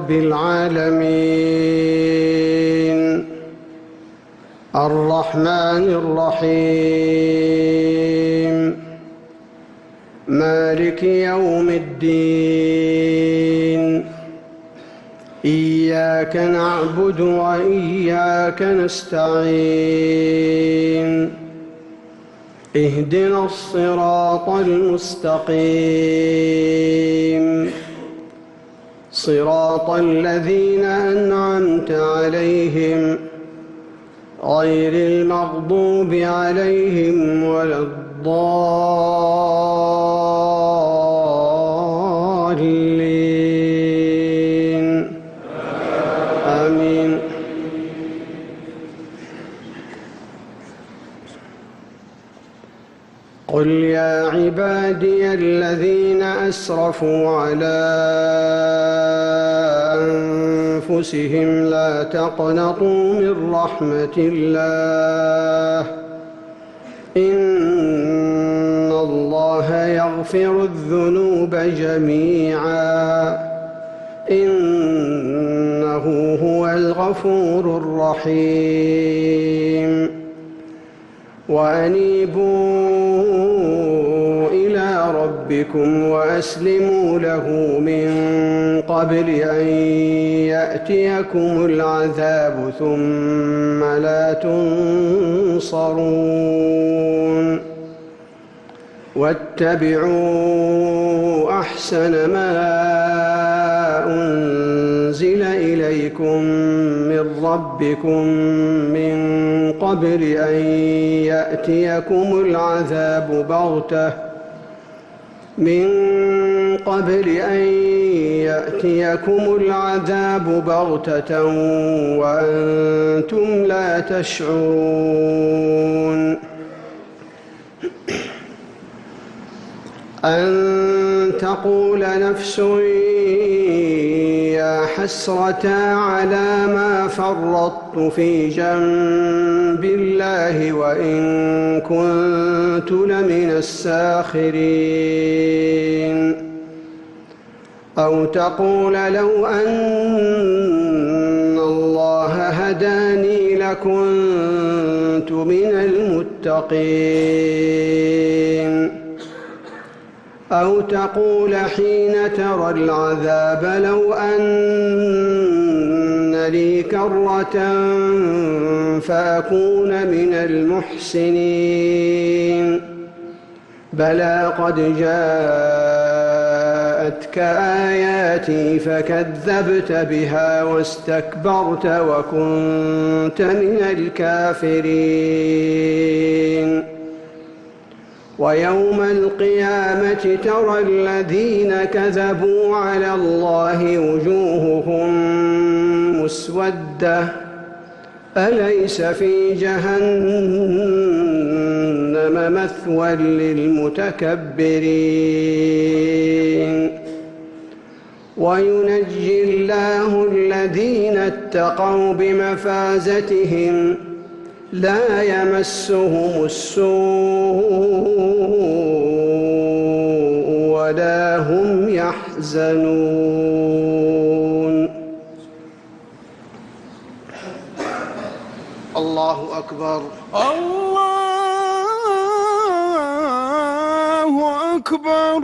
رب العالمين الرحمن الرحيم مالك يوم الدين إياك نعبد وإياك نستعين اهدنا الصراط المستقيم صراط الذين أنعمت عليهم غير المغضوب عليهم ولا الضالين آمين. قل يا عبادي الذين أسرفوا على أنفسهم لا تقنطوا من رحمة الله إن الله يغفر الذنوب جميعا إنه هو الغفور الرحيم. وأنيبوا إلى ربكم وأسلموا له من قبل أن يأتيكم العذاب ثم لا تنصرون. واتبعوا أحسن ما أنزل إليكم من ربكم من قبل أن يأتيكم العذاب بغتة وأنتم لا تشعرون. أن تقول نفس يا حسرة على ما فرطت في جنب الله وإن كنت لمن الساخرين. أو تقول لو أن الله هداني لكنت من المتقين. أو تقول حين ترى العذاب لو أن لي كرة فأكون من المحسنين. بلى قد جاءتك آياتي فكذبت بها واستكبرت وكنت من الكافرين. ويوم القيامة ترى الذين كذبوا على الله وجوههم مسودة أليس في جهنم مثوى للمتكبرين. وينجي الله الذين اتقوا بمفازتهم لا يمسهم السوء ولا هم يحزنون. الله أكبر. الله أكبر.